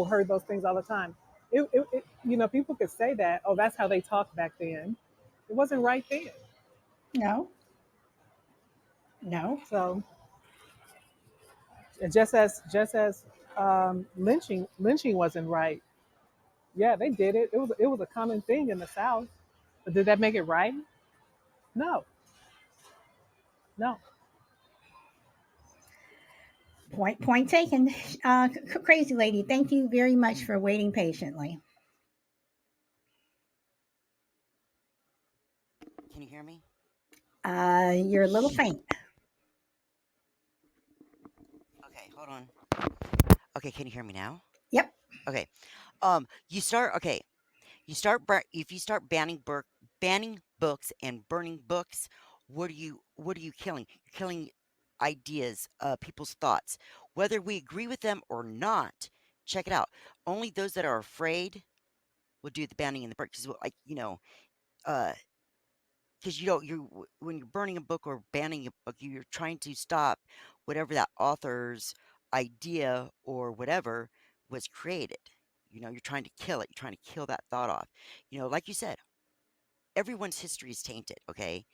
Speaker 4: heard those things all the time. People could say that, oh, that's how they talked back then. It wasn't right then.
Speaker 1: No, no.
Speaker 4: So just as lynching wasn't right. Yeah, they did it. It was a common thing in the South, but did that make it right? No, no.
Speaker 1: Point taken. Crazy lady, thank you very much for waiting patiently.
Speaker 5: Can you hear me?
Speaker 1: You're a little faint.
Speaker 5: Okay, hold on. Okay, can you hear me now?
Speaker 1: Yep.
Speaker 5: Okay. You start. Okay, if you start banning books and burning books. What are you killing? You're killing ideas, people's thoughts, whether we agree with them or not. Check it out. Only those that are afraid will do the banning and the burn. Because, like, uh, because when you're burning a book or banning a book, you're trying to stop whatever that author's idea or whatever was created. You're trying to kill it. You're trying to kill that thought off. Like you said, everyone's history is tainted. Okay,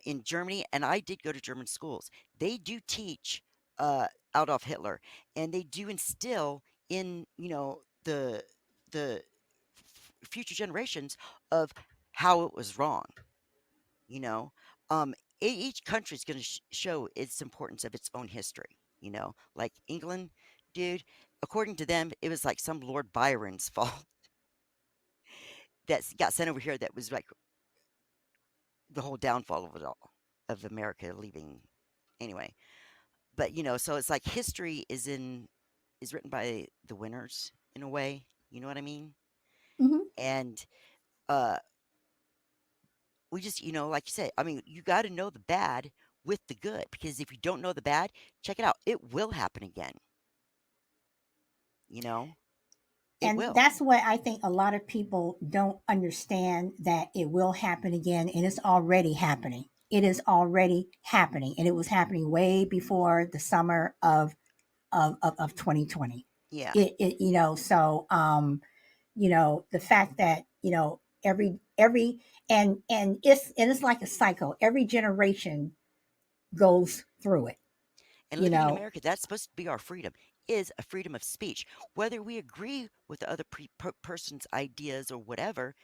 Speaker 5: in Germany, and I did go to German schools. They do teach uh, Adolf Hitler, and they do instill in the future generations of how it was wrong. you know each country is going to show its importance of its own history. Like England, dude, according to them it was like some Lord Byron's fault that got sent over here, that was like the whole downfall of it all, of America leaving anyway. But so it's like history is written by the winners in a way, you know what I mean?
Speaker 1: Hmm.
Speaker 5: And uh we just, like you said, I mean, you got to know the bad with the good, because if you don't know the bad, check it out. It will happen again. You know, it
Speaker 1: And
Speaker 5: will.
Speaker 1: that's what I think a lot of people don't understand, that it will happen again, and it's already happening. It is already happening, and it was happening way before the summer of 2020.
Speaker 5: Yeah.
Speaker 1: The fact that, every and it's like a cycle. Every generation goes through it.
Speaker 5: And
Speaker 1: You
Speaker 5: living in
Speaker 1: know,
Speaker 5: America, that's supposed to be our freedom, is a freedom of speech. Whether we agree with the other person's ideas or whatever,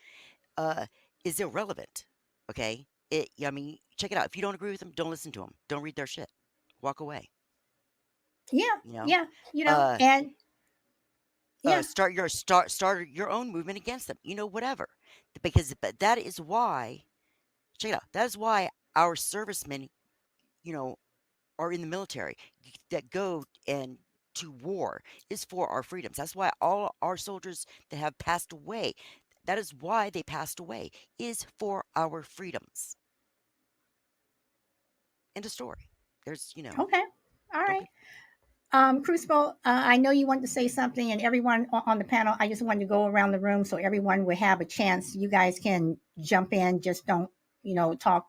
Speaker 5: uh, is irrelevant. Okay, I mean, check it out. If you don't agree with them, don't listen to them. Don't read their shit. Walk away.
Speaker 1: Yeah,
Speaker 5: You know,
Speaker 1: yeah,
Speaker 5: uh,
Speaker 1: and yeah,
Speaker 5: start your own movement against them. Whatever, because but that is why. Check it out. That is why our servicemen, you know, are in the military that go and to war is for our freedoms. That's why all our soldiers that have passed away, that is why they passed away, is for our freedoms. End of story. There's,
Speaker 1: okay, all
Speaker 5: don't
Speaker 1: right.
Speaker 5: be.
Speaker 1: Crucible, I know you wanted to say something, and everyone on the panel, I just wanted to go around the room so everyone would have a chance. You guys can jump in, just don't, talk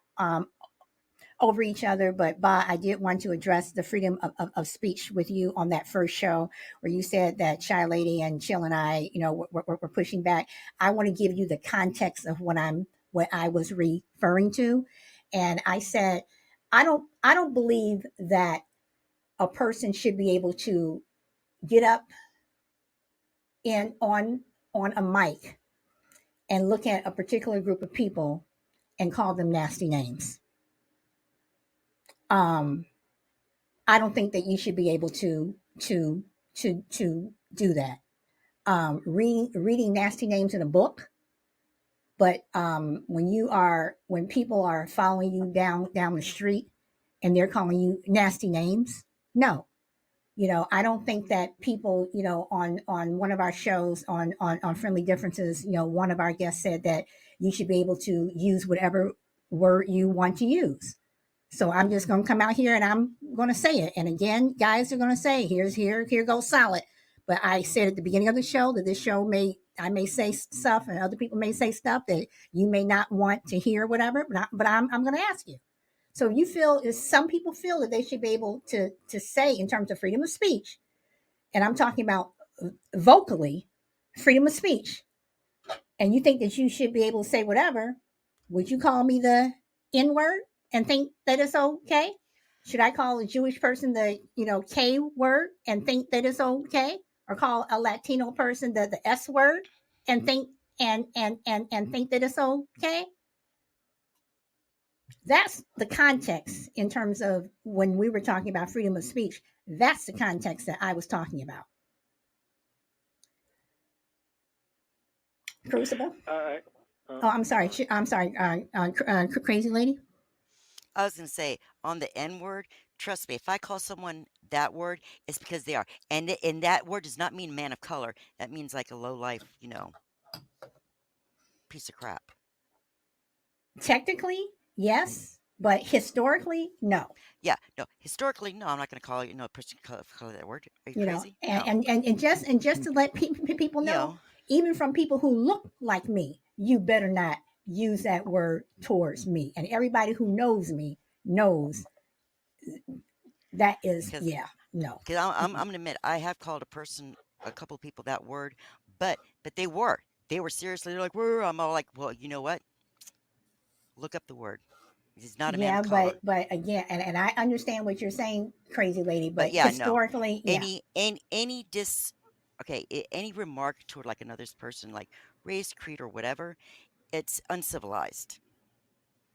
Speaker 1: over each other. But Ba, I did want to address the freedom of speech with you on that first show where you said that Shy Lady and Chill and I, were pushing back. I want to give you the context of what I was referring to, and I said, I don't believe that a person should be able to get up and on a mic and look at a particular group of people and call them nasty names. Um, I don't think that you should be able to do that. Reading nasty names in a book, but when people are following you down the street and they're calling you nasty names, no. I don't think that people, on one of our shows on Friendly Differences, one of our guests said that you should be able to use whatever word you want to use. So I'm just going to come out here and I'm going to say it. And again, guys are going to say, here goes solid. But I said at the beginning of the show that this show I may say stuff and other people may say stuff that you may not want to hear, whatever. But I'm going to ask you. So you feel is some people feel that they should be able to say in terms of freedom of speech, and I'm talking about vocally, freedom of speech, and you think that you should be able to say whatever, would you call me the N word and think that it's okay? Should I call a Jewish person the K word and think that it's okay, or call a Latino person the S word and think and think that it's okay? That's the context in terms of when we were talking about freedom of speech. That's the context that I was talking about. Crucible. Oh, I'm sorry. I'm sorry. Crazy lady.
Speaker 5: I was going to say on the N word, trust me, if I call someone that word, it's because they are. And that word does not mean man of color. That means like a low life, piece of crap.
Speaker 1: Technically, yes, but historically, no.
Speaker 5: Yeah, no, historically, no, I'm not going to call a person color that word. Are you
Speaker 1: You know,
Speaker 5: crazy?
Speaker 1: and
Speaker 5: No.
Speaker 1: and just to let people
Speaker 5: You
Speaker 1: know,
Speaker 5: know,
Speaker 1: even from people who look like me, you better not use that word towards me. And everybody who knows me knows that is,
Speaker 5: because
Speaker 1: yeah, no.
Speaker 5: because I'm gonna admit I have called a couple of people that word, but they were seriously they're like, where I'm all like, well, you know what? Look up the word. He's not a man
Speaker 1: Yeah,
Speaker 5: of color.
Speaker 1: but again, and I understand what you're saying, crazy lady,
Speaker 5: But
Speaker 1: but
Speaker 5: yeah, no.
Speaker 1: historically, yeah.
Speaker 5: Any okay, any remark toward like another person, like race, creed, or whatever, it's uncivilized.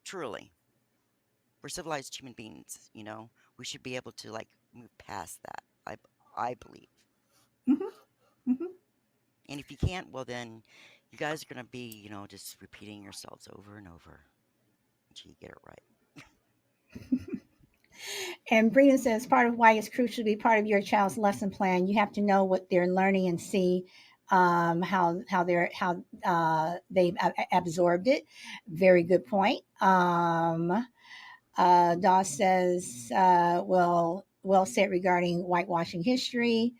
Speaker 5: Truly, we're civilized human beings. We should be able to like move past that. I believe.
Speaker 1: Hmm. Hmm.
Speaker 5: And if you can't, well then, you guys are gonna be, just repeating yourselves over and over until you get it right.
Speaker 1: And Brina says part of why it's crucial to be part of your child's lesson plan. You have to know what they're learning and see how they've absorbed it. Very good point. Doss says, well said regarding whitewashing history.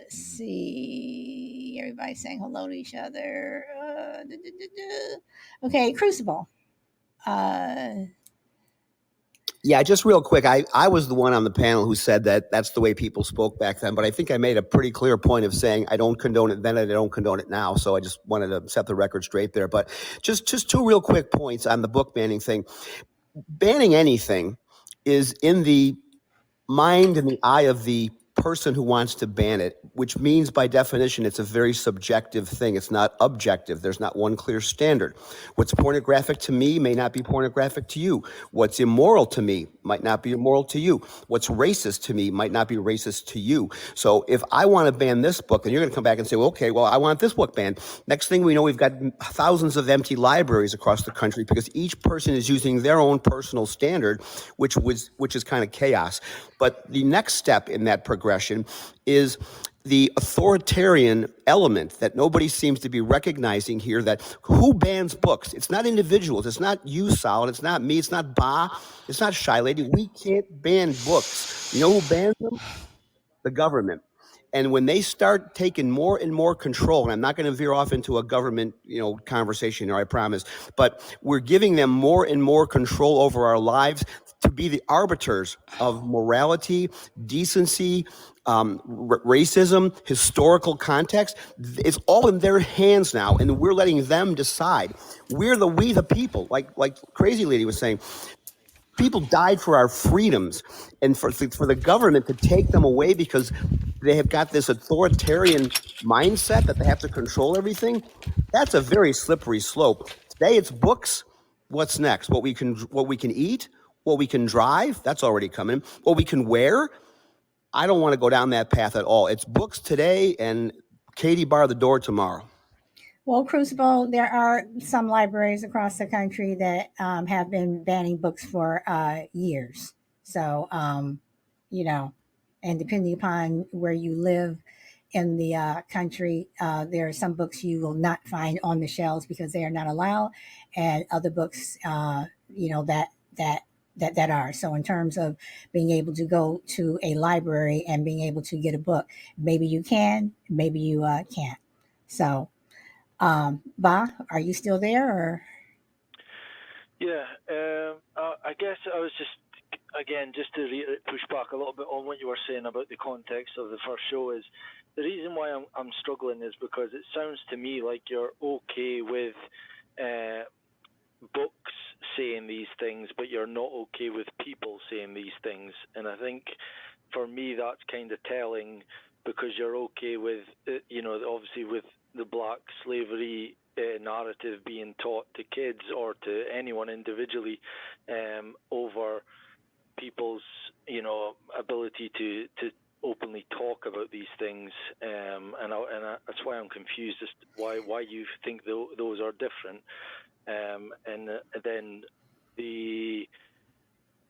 Speaker 1: See, everybody's saying hello to each other. Okay, Crucible. Uh,
Speaker 2: Yeah, just real quick, I was the one on the panel who said that that's the way people spoke back then, but I think I made a pretty clear point of saying I don't condone it then and I don't condone it now. So I just wanted to set the record straight there. But just two real quick points on the book banning thing. Banning anything is in the mind and the eye of the person who wants to ban it, which means by definition it's a very subjective thing. It's not objective. There's not one clear standard. What's pornographic to me may not be pornographic to you. What's immoral to me might not be immoral to you. What's racist to me might not be racist to you. So if I want to ban this book, then you're going to come back and say, well, okay, well, I want this book banned. Next thing we know, we've got thousands of empty libraries across the country because each person is using their own personal standard, which is kind of chaos. But the next step in that progression is the authoritarian element that nobody seems to be recognizing here, that who bans books? It's not individuals. It's not you, Solid. It's not me. It's not Ba. It's not Shy Lady. We can't ban books. You know who bans them? The government. And when they start taking more and more control, and I'm not going to veer off into a government, conversation here, I promise, but we're giving them more and more control over our lives to be the arbiters of morality, decency, racism, historical context. It's all in their hands now, and we're letting them decide. We the people, like Crazy Lady was saying. People died for our freedoms, and for the government to take them away because they have got this authoritarian mindset that they have to control everything. That's a very slippery slope. Today it's books. What's next? What we can eat, what we can drive, that's already coming. What we can wear. I don't want to go down that path at all. It's books today and Katie bar the door tomorrow.
Speaker 1: Well, Crucible, there are some libraries across the country that have been banning books for years. So, and depending upon where you live in the country, there are some books you will not find on the shelves because they are not allowed, and other books, that are. So, in terms of being able to go to a library and being able to get a book, maybe you can, maybe you can't. So. Ba, are you still there? Or?
Speaker 3: Yeah, I guess I was just to push back a little bit on what you were saying about the context of the first show. Is the reason why I'm struggling is because it sounds to me like you're okay with books saying these things, but you're not okay with people saying these things. And I think for me that's kind of telling, because you're okay with, obviously with the black slavery narrative being taught to kids or to anyone individually over people's, ability to openly talk about these things, and that's why I'm confused as to why you think those are different. And then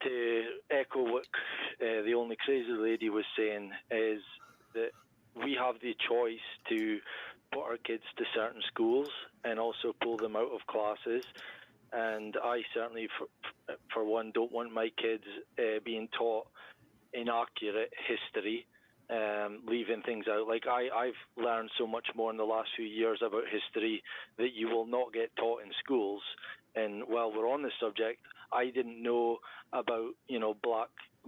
Speaker 3: to echo what the only Crazy Lady was saying is that we have the choice to put our kids to certain schools and also pull them out of classes. And I certainly, for one, don't want my kids being taught inaccurate history, leaving things out. Like I've learned so much more in the last few years about history that you will not get taught in schools. And while we're on the subject, I didn't know about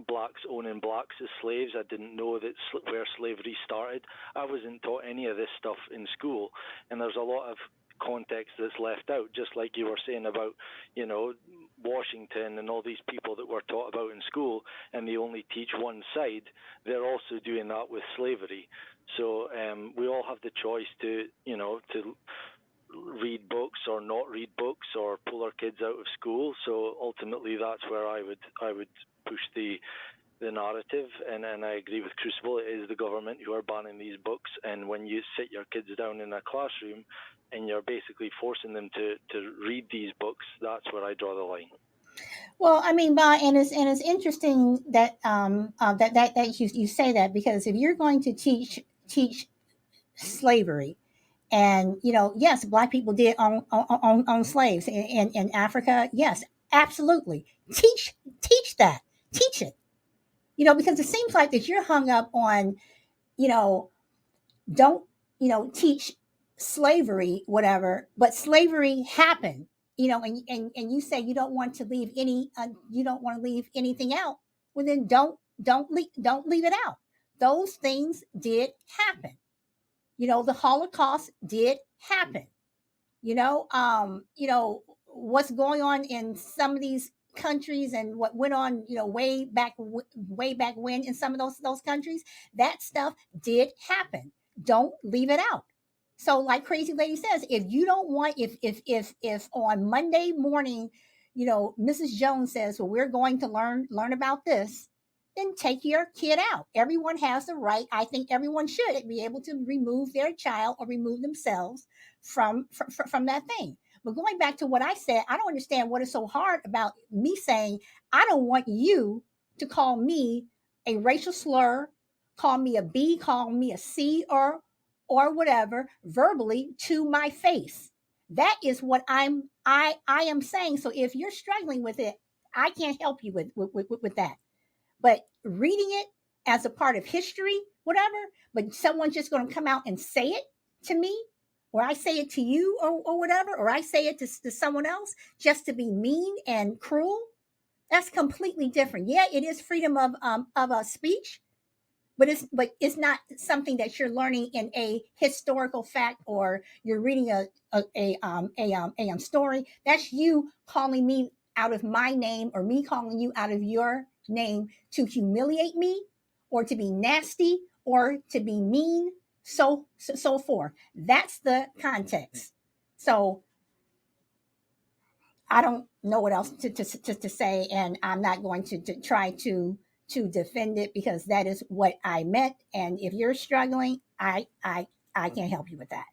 Speaker 3: blacks owning blacks as slaves. I didn't know that where slavery started. I wasn't taught any of this stuff in school, and there's a lot of context that's left out, just like you were saying about, Washington and all these people that were taught about in school, and they only teach one side. They're also doing that with slavery. So we all have the choice to read books or not read books or pull our kids out of school. So ultimately, that's where I would push the narrative, and I agree with Crucible. It is the government who are banning these books, and when you sit your kids down in a classroom and you're basically forcing them to read these books, that's where I draw the line.
Speaker 1: Well, I mean, and it's interesting that that you say that, because if you're going to teach slavery, and yes, black people did own slaves in Africa. Yes, absolutely. Teach that. Teach it. Because it seems like that you're hung up on, you know, don't, teach slavery, whatever, but slavery happened, and you say you don't want to leave you don't want to leave anything out. Well, then don't leave it out. Those things did happen. The Holocaust did happen. What's going on in some of these countries and what went on, way back when in some of those countries, that stuff did happen. Don't leave it out. So, like Crazy Lady says, if you don't want, if on Monday morning, Mrs. Jones says, well, we're going to learn about this, then take your kid out. Everyone has the right. I think everyone should be able to remove their child or remove themselves from that thing. But going back to what I said, I don't understand what is so hard about me saying I don't want you to call me a racial slur, call me a B, call me a C, or whatever verbally to my face. That is what I am saying. So if you're struggling with it, I can't help you with that. But reading it as a part of history, whatever, but someone's just going to come out and say it to me, or I say it to you, or whatever, or I say it to someone else just to be mean and cruel, that's completely different. Yeah, it is freedom of speech, but it's not something that you're learning in a historical fact, or you're reading a story. That's you calling me out of my name, or me calling you out of your name to humiliate me, or to be nasty, or to be mean, so forth. That's the context. So I don't know what else to say, and I'm not going to try to defend it, because that is what I meant. And if you're struggling, I can't help you with that.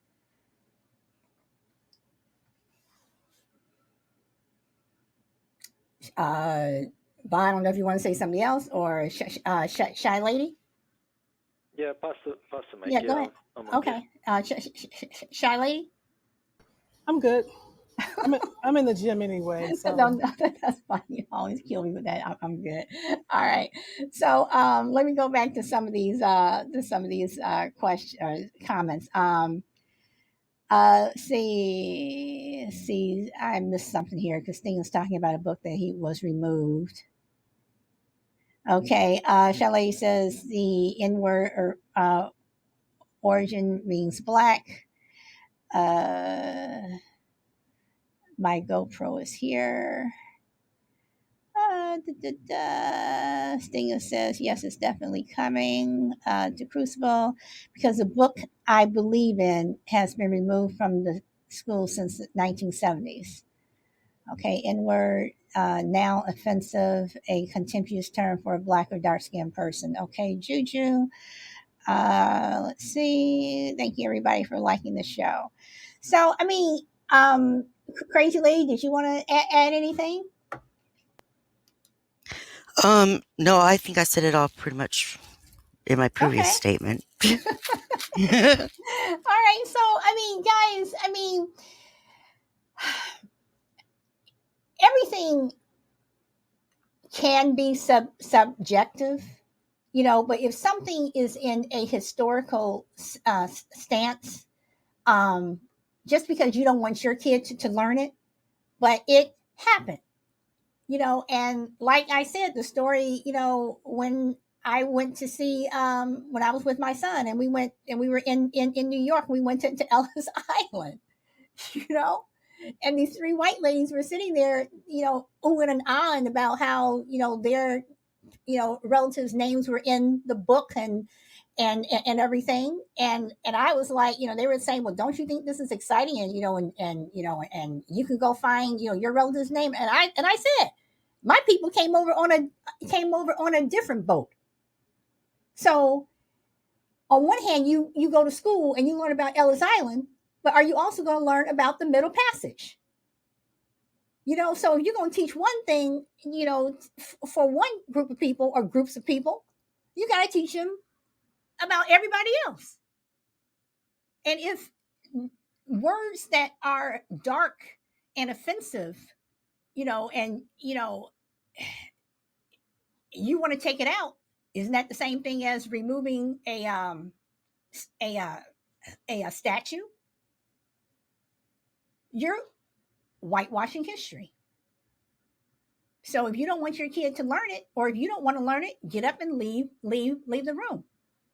Speaker 1: But I don't know if you want to say something else, or shy lady.
Speaker 3: Yeah, pass the mic.
Speaker 1: Yeah, go ahead.
Speaker 3: I'm
Speaker 1: okay. Shy lady.
Speaker 4: I'm good. I'm in the gym anyway. So.
Speaker 1: No, that's fine. You always kill me with that. I'm good. All right. So let me go back to some of these questions, comments. See, I missed something here because Sting was talking about a book that he was removed. Okay. Chalet says the N-word origin means black. My GoPro is here. Stinger says, yes, it's definitely coming to Crucible, because the book I believe in has been removed from the school since the 1970s. Okay, N-word, now offensive, a contemptuous term for a black or dark-skinned person. Okay, Juju. Let's see. Thank you, everybody, for liking the show. So, I mean, Crazy Lady, did you want to add anything?
Speaker 5: No, I think I said it all pretty much in my previous statement.
Speaker 1: All right. So, I mean, guys, everything can be subjective, but if something is in a historical stance, just because you don't want your kid to learn it, but it happened, and like I said, the story, when I went to see, when I was with my son, and we were in New York, we went to Ellis Island, and these three white ladies were sitting there, oohing and ahhing about how, their, relatives' names were in the book, and everything. And I was like, they were saying, well, don't you think this is exciting? And, and you can go find, your relative's name. And I said, my people came over on a different boat. So on one hand, you go to school and you learn about Ellis Island, but are you also going to learn about the Middle Passage? So if you're going to teach one thing, for one group of people or groups of people, you got to teach them about everybody else. And if words that are dark and offensive, and you want to take it out, isn't that the same thing as removing a statue? You're whitewashing history. So if you don't want your kid to learn it, or if you don't want to learn it, get up and leave the room.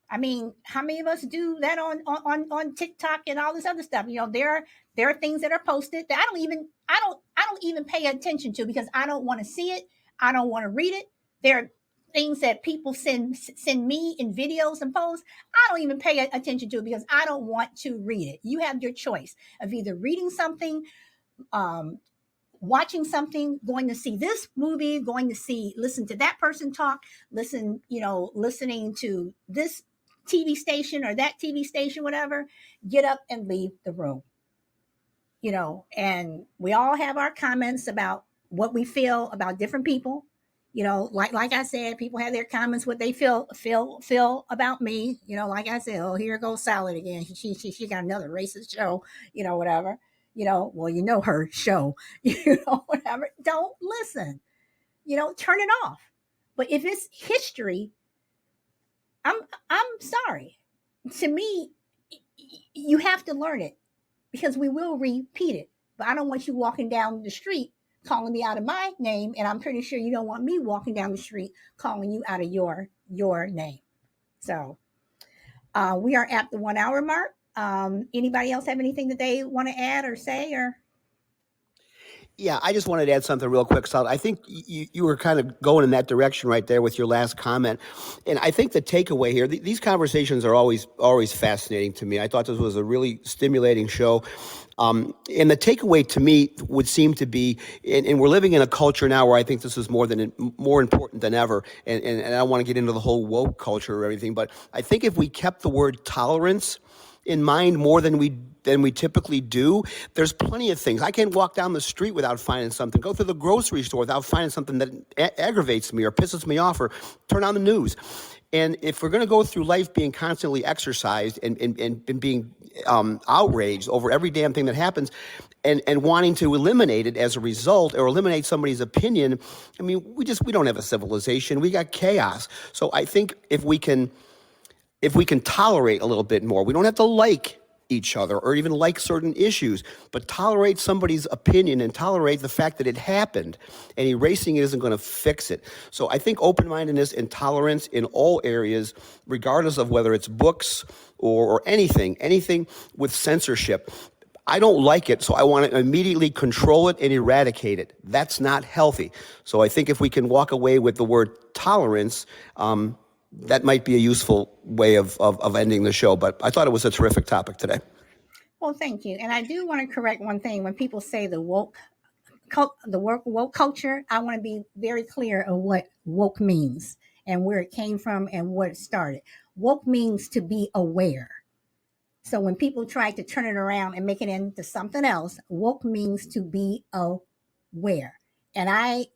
Speaker 1: I mean, how many of us do that on TikTok and all this other stuff? There are things that are posted that I don't even pay attention to because I don't want to see it. I don't want to read it. There are things that people send me in videos and posts. I don't even pay attention to it because I don't want to read it. You have your choice of either reading something, um, watching something, going to see this movie, listen to that person talk, listening to this TV station or that TV station, whatever. Get up and leave the room. And we all have our comments about what we feel about different people. Like I said, people have their comments what they feel about me. Like I said, oh, here goes Salad again. She got another racist show. Whatever. Well, her show. Whatever. Don't listen. Turn it off. But if it's history, I'm I'm sorry. To me, you have to learn it because we will repeat it. But I don't want you walking down the street calling me out of my name, and I'm pretty sure you don't want me walking down the street calling you out of your name. So we are at the 1 hour mark. Anybody else have anything that they want to add or say or?
Speaker 2: Yeah, I just wanted to add something real quick, Sal. I think you were kind of going in that direction right there with your last comment, and I think the takeaway here: these conversations are always fascinating to me. I thought this was a really stimulating show, and the takeaway to me would seem to be, and we're living in a culture now where I think this is more important than ever. And I don't want to get into the whole woke culture or everything, but I think if we kept the word tolerance in mind more than we typically do. There's plenty of things. I can't walk down the street without finding something, go through the grocery store without finding something that aggravates me or pisses me off, or turn on the news. And if we're going to go through life being constantly exercised and being outraged over every damn thing that happens, and wanting to eliminate it as a result, or eliminate somebody's opinion, I mean, we don't have a civilization. We got chaos. So I think if we can tolerate a little bit more, we don't have to like each other or even like certain issues, but tolerate somebody's opinion and tolerate the fact that it happened, and erasing it isn't going to fix it. So I think open-mindedness and tolerance in all areas, regardless of whether it's books or anything with censorship. I don't like it, so I want to immediately control it and eradicate it. That's not healthy. So I think if we can walk away with the word tolerance, that might be a useful way of ending the show. But I thought it was a terrific topic today.
Speaker 1: Well, thank you. And I do want to correct one thing. When people say the woke culture, I want to be very clear of what woke means and where it came from and what it started. Woke means to be aware. So when people try to turn it around and make it into something else, woke means to be aware. And I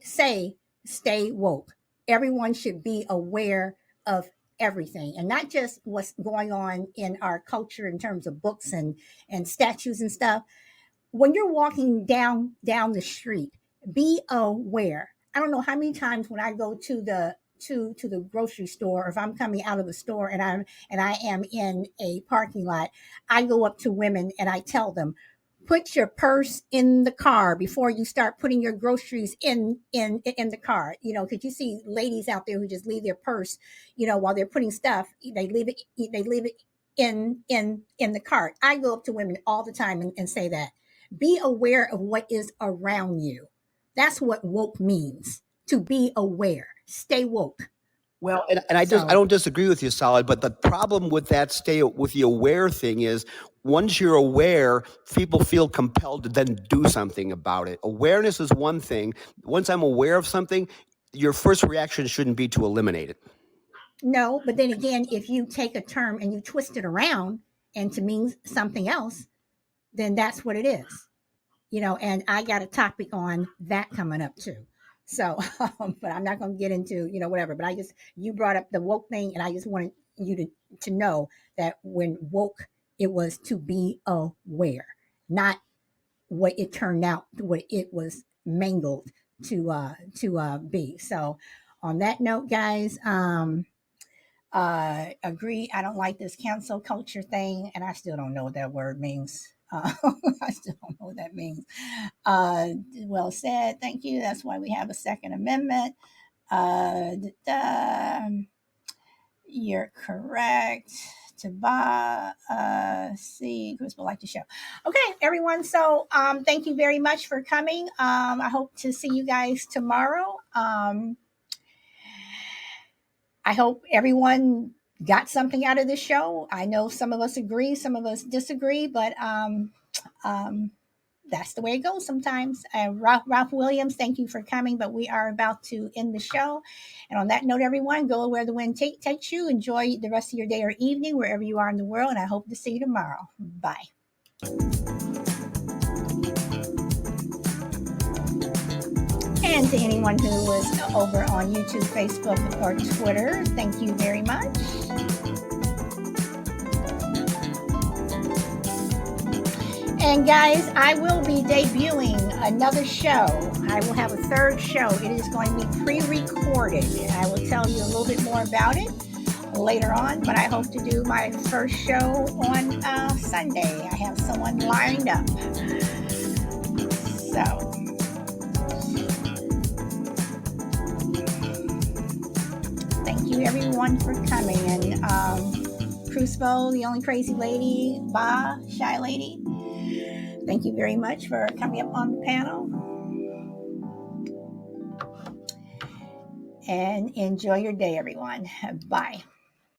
Speaker 1: say stay woke. Everyone should be aware of everything, and not just what's going on in our culture in terms of books and statues and stuff. When you're walking down the street, be aware. I don't know how many times when I go to the grocery store, or if I'm coming out of the store and I am in a parking lot, I go up to women and I tell them, put your purse in the car before you start putting your groceries in the car. Because you see ladies out there who just leave their purse, while they're putting stuff, they leave it in the cart. I go up to women all the time and say that. Be aware of what is around you. That's what woke means. To be aware. Stay woke.
Speaker 2: Well, and I don't disagree with you, Solid, but the problem with that stay with the aware thing is, once you're aware, people feel compelled to then do something about it. Awareness is one thing. Once I'm aware of something, your first reaction shouldn't be to eliminate it.
Speaker 1: No, but then again, if you take a term and you twist it around and to mean something else, then that's what it is. And I got a topic on that coming up too. So, but I'm not going to get into, whatever, but you brought up the woke thing, and I just wanted you to know that when woke, it was to be aware, not what it turned out, what it was mangled to be. So on that note, guys, agree. I don't like this cancel culture thing, and I still don't know what that word means. I still don't know what that means. Well said. Thank you. That's why we have a Second Amendment. You're correct. to Bob. See, Chris would like to show. Okay, everyone. So thank you very much for coming. I hope to see you guys tomorrow. I hope everyone got something out of the show. I know some of us agree, some of us disagree, but that's the way it goes sometimes. Ralph Williams, thank you for coming, but we are about to end the show. And on that note, everyone, go where the wind takes you. Enjoy the rest of your day or evening, wherever you are in the world. And I hope to see you tomorrow. Bye. And to anyone who was over on YouTube, Facebook, or Twitter, thank you very much. And guys, I will be debuting another show. I will have a third show. It is going to be pre-recorded, and I will tell you a little bit more about it later on, but I hope to do my first show on Sunday. I have someone lined up. So thank you everyone for coming. And Crucible, the only crazy lady, Ba, Shy Lady, thank you very much for coming up on the panel. And enjoy your day, everyone. Bye.